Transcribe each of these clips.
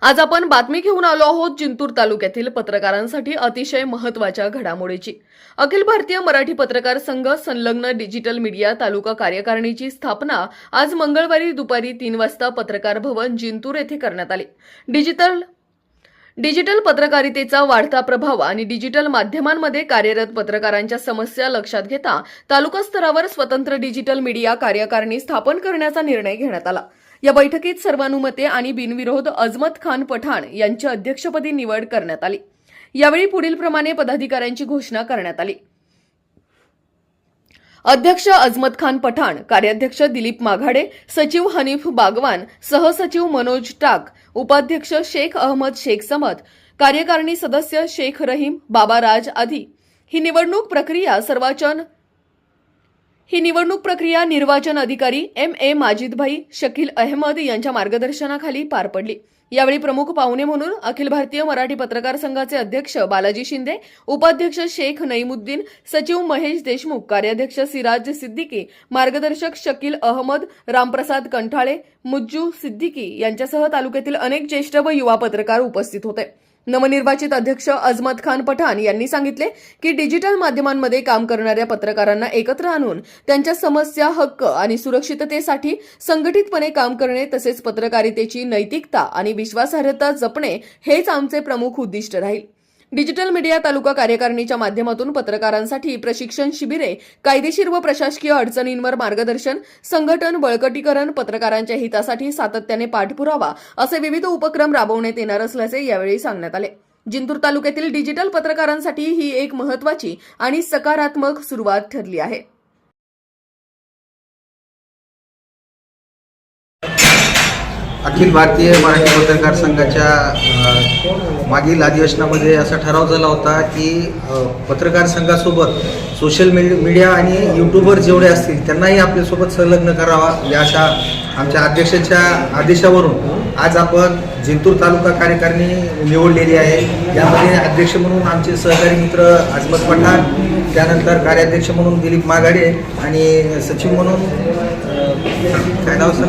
आज आपण बातमी घेऊन आलो आहोत जिंतूर तालुक्यातील पत्रकारांसाठी अतिशय महत्त्वाच्या घडामोडीची। अखिल भारतीय मराठी पत्रकार संघ संलग्न डिजिटल मीडिया तालुका कार्यकारिणीची स्थापना आज मंगळवारी दुपारी 3 वाजता पत्रकार भवन जिंतूर येथे करण्यात आली। डिजिटल पत्रकारितेचा वाढता प्रभाव आणि डिजिटल माध्यमांमध्ये कार्यरत पत्रकारांच्या समस्या लक्षात घेता तालुका स्तरावर स्वतंत्र डिजिटल मीडिया कार्यकारिणी स्थापन करण्याचा निर्णय घेण्यात आला। या बैठकीत सर्वानुमते आणि बिनविरोध अजमत खान पठाण यांची अध्यक्षपदी निवड करण्यात आली। यावेळी पुढील प्रमाणे पदाधिकाऱ्यांची घोषणा करण्यात आली। अध्यक्ष अजमत खान पठाण, कार्याध्यक्ष दिलीप माघाडे, सचिव हनीफ बागवान, सहसचिव मनोज टाक, उपाध्यक्ष शेख अहमद शेख समद, कार्यकारिणी सदस्य शेख रहीम बाबा राज आदी। ही निवडणूक प्रक्रिया निर्वाचन अधिकारी M.A. माजिदभाई शकील अहमद यांच्या मार्गदर्शनाखाली पार पडली। यावेळी प्रमुख पाहुणे म्हणून अखिल भारतीय मराठी पत्रकार संघाचे अध्यक्ष बालाजी शिंदे, उपाध्यक्ष शेख नईमुद्दीन, सचिव महेश देशमुख, कार्याध्यक्ष सिराज सिद्दीकी, मार्गदर्शक शकील अहमद, रामप्रसाद कंठाळे, मुज्जू सिद्दीकी यांच्यासह तालुक्यातील अनेक ज्येष्ठ व युवा पत्रकार उपस्थित होते। नवनिर्वाचित अध्यक्ष अजमत खान पठाण यांनी सांगितले की डिजिटल माध्यमांमध्ये काम करणाऱ्या पत्रकारांना एकत्र आणून त्यांच्या समस्या, हक्क आणि सुरक्षिततेसाठी संघटितपणे काम करणे तसेच पत्रकारितेची नैतिकता आणि विश्वासार्हता जपणे हेच आमचे प्रमुख उद्दिष्ट राहील। डिजिटल मीडिया तालुका कार्यकारिणीच्या माध्यमातून पत्रकारांसाठी प्रशिक्षण शिबिरे, कायदेशीर व प्रशासकीय अडचणींवर मार्गदर्शन, संघटन बळकटीकरण, पत्रकारांच्या हितासाठी सातत्याने पाठपुरावा असे विविध उपक्रम राबवण्यात येणार असल्याचे यावेळी सांगण्यात आले। जिंतूर तालुक्यातील डिजिटल पत्रकारांसाठी ही एक महत्त्वाची आणि सकारात्मक सुरुवात ठरली आहे। अखिल भारतीय मराठी पत्रकार संघाच्या मागील अधिवेशनामध्ये असा ठराव झाला होता की पत्रकार संघासोबत सोशल मीडिया आणि यूट्यूबर जेवढे असतील त्यांनाही आपल्यासोबत संलग्न करावा या अशा आमच्या अध्यक्षाच्या आदेशावरून आज आपण जिंतूर तालुका कार्यकारिणी निवडलेली आहे। यामध्ये अध्यक्ष म्हणून आमचे सहकारी मित्र अजमत पठाण, त्यानंतर कार्याध्यक्ष म्हणून दिलीप माघाडे आणि सचिव म्हणून काय नाव सर,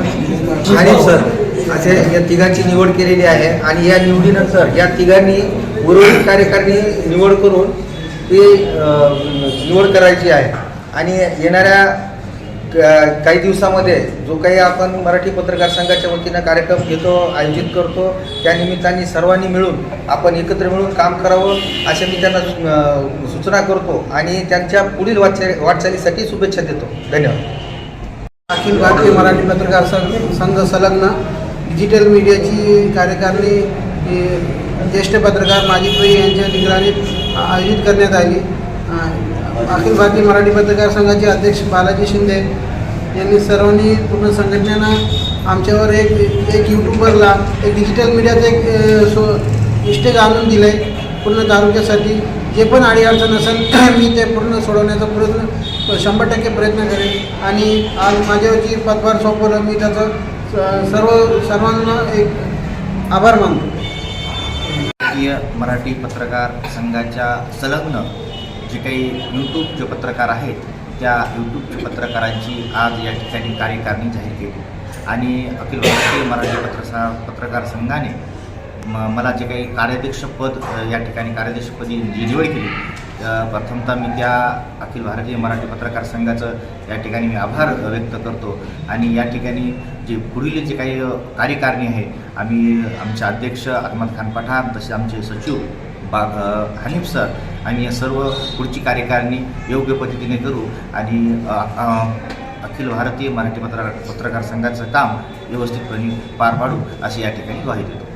हनीफ सर असे या तिघांची निवड केलेली आहे। आणि या निवडीनंतर या तिघांनी उर्वरित कार्यकारिणी निवड करून ती निवड करायची आहे। आणि येणाऱ्या काही दिवसामध्ये जो काही आपण मराठी पत्रकार संघाच्या वतीनं कार्यक्रम घेतो, आयोजित करतो, त्या निमित्ताने सर्वांनी मिळून आपण एकत्र मिळून काम करावं असे मी त्यांना सूचना करतो आणि त्यांच्या पुढील वाटचालीसाठी शुभेच्छा देतो। धन्यवाद। अखिल भारतीय मराठी पत्रकार संघ संलग्न डिजिटल मीडियाची कार्यकारिणी ज्येष्ठ पत्रकार माजिदभाई यांच्या निगराणीत आयोजित करण्यात आली। अखिल भारतीय मराठी पत्रकार संघाचे अध्यक्ष बालाजी शिंदे यांनी सर्वांनी पूर्ण संघटनेनं आमच्यावर एक यूट्यूबरला एक डिजिटल मीडियाचं एक इष्टेज आणून दिलं आहे। पूर्ण तालुक्यासाठी जे पण अडीअडचण असेल मी ते पूर्ण सोडवण्याचा प्रयत्न 100% प्रयत्न करेन। आणि आज माझ्यावरची पदभार सोपवलं, मी त्याचं सर्वांना एक आभार मानतो। भारतीय मराठी पत्रकार संघाच्या संलग्न जे काही यूट्यूबचे पत्रकार आहेत त्या यूट्यूबच्या पत्रकारांची आज या ठिकाणी कार्यकारिणी जाहीर केली। आणि अखिल भारतीय मराठी पत्रकार संघाने मला जे काही कार्याध्यक्षपद या ठिकाणी कार्याध्यक्षपदी जी निवड केली, प्रथमतः मी त्या अखिल भारतीय मराठी पत्रकार संघाचं या ठिकाणी मी आभार व्यक्त करतो। आणि या ठिकाणी जे पुढील जे काही कार्यकारिणी आहे आम्ही आमचे अध्यक्ष अहमद खान पठाण तसेच आमचे सचिव हनीफ सर आम्ही सर्व पुढची कार्यकारिणी योग्य पद्धतीने करू आणि अखिल भारतीय मराठी पत्रकार संघाचं काम व्यवस्थितपणे पार पाडू अशी या ठिकाणी ग्वाही देतो।